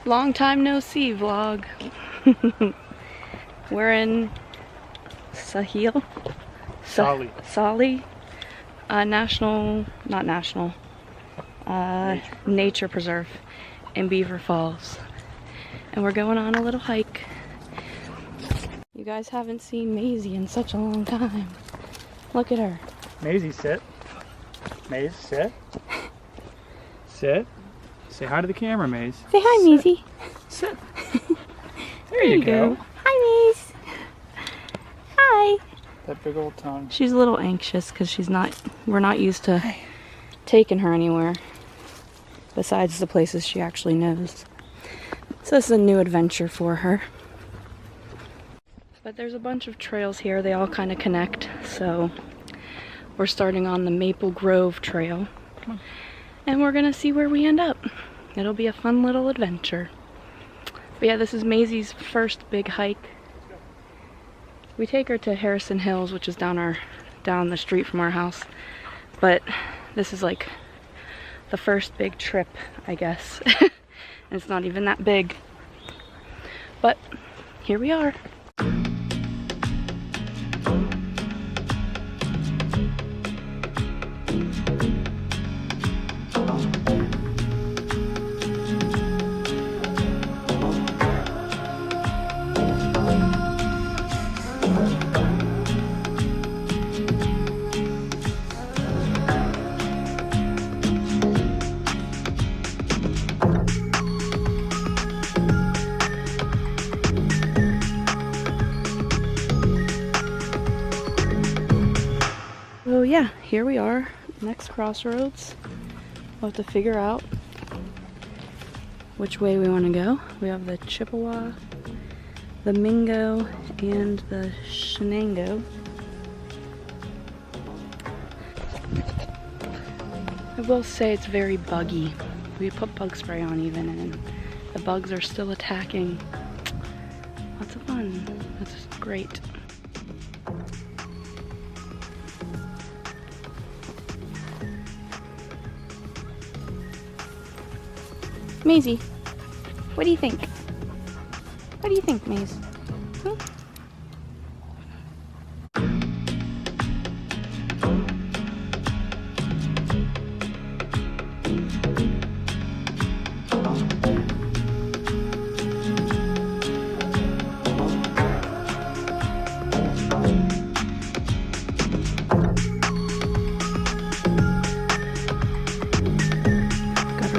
Long time no see vlog. We're in Sahli, nature preserve in Beaver Falls. And we're going on a little hike. You guys haven't seen Maisie in such a long time. Look at her. Maisie, sit. Maze, sit. Sit. Say hi to the camera, Maze. Say hi, Maisie. Sit. There you go. Hi, Maze. Hi. That big old tongue. She's a little anxious because we're not used to taking her anywhere besides the places she actually knows. So this is a new adventure for her. But there's a bunch of trails here. They all kind of connect. So we're starting on the Maple Grove Trail. And we're gonna see where we end up. It'll be a fun little adventure. But yeah, this is Maisie's first big hike. We take her to Harrison Hills, which is down the street from our house. But this is like the first big trip, I guess. And it's not even that big. But here we are. So yeah, here we are, next crossroads. We'll have to figure out which way we want to go. We have the Chippewa, the Mingo, and the Shenango. I will say it's very buggy. We put bug spray on even, and the bugs are still attacking. Lots of fun. That's great. Maisie, what do you think? What do you think, Maze? Hmm?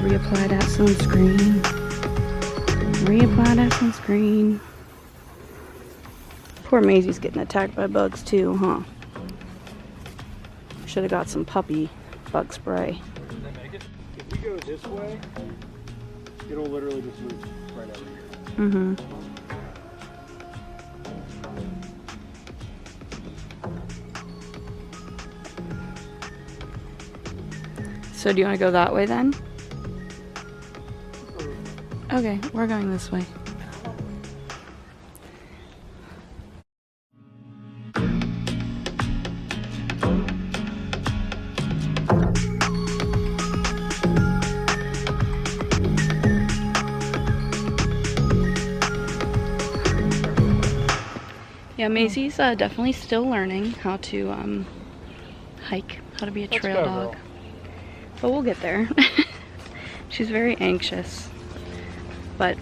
Reapply that sunscreen. Reapply that sunscreen. Poor Maisie's getting attacked by bugs too, huh? Should have got some puppy bug spray. If we go this way, it'll literally just move right over here. Mm-hmm. So do you want to go that way then? Okay, we're going this way. Yeah, Maisie's definitely still learning how to hike, how to be a trail dog. Girl. But we'll get there. She's very anxious. But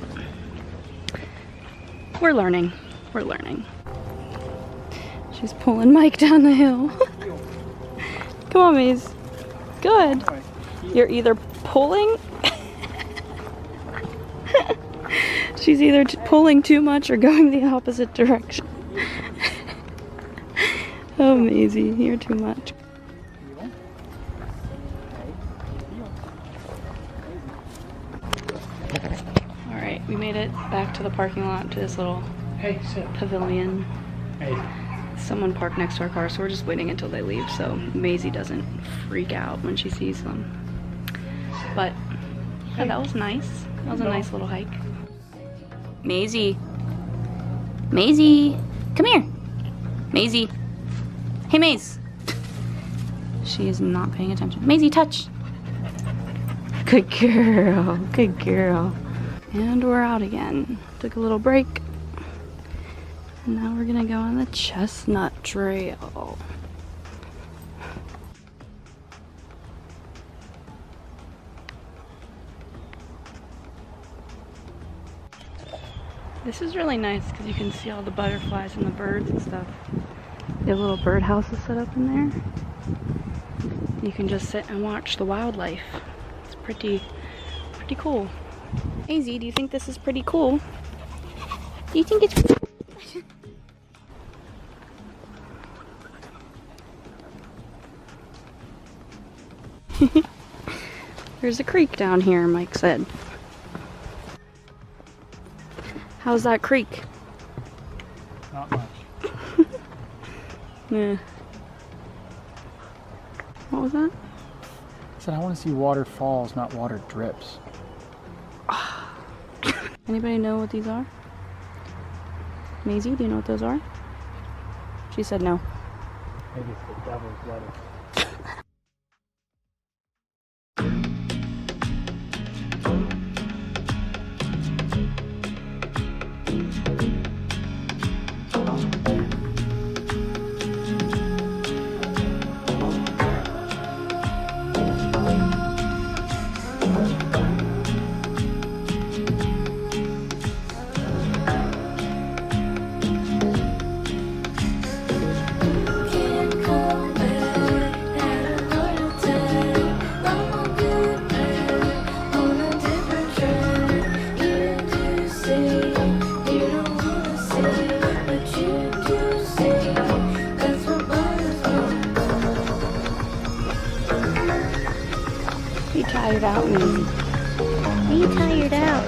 we're learning. We're learning. She's pulling Mike down the hill. Come on, Maze. Good. You're either pulling. She's either pulling too much or going the opposite direction. Oh, Maisie, you're too much. We made it back to the parking lot to this little pavilion. Hey. Someone parked next to our car, so we're just waiting until they leave so Maisie doesn't freak out when she sees them. But yeah, that was nice. That was a nice little hike. Maisie. Maisie. Come here. Maisie. Hey, Maze. She is not paying attention. Maisie, touch. Good girl. Good girl. And we're out again. Took a little break. And now we're gonna go on the Chestnut Trail. This is really nice because you can see all the butterflies and the birds and stuff. They have little bird houses set up in there. You can just sit and watch the wildlife. It's pretty cool. Hey Z, do you think this is pretty cool? Do you think it's... There's a creek down here, Mike said. How's that creek? Not much. Yeah. What was that? I said I want to see waterfalls, not water drips. Anybody know what these are? Maisie, do you know what those are? She said no. Maybe it's the devil's lettuce. You tired out, Maisie? Are you tired out?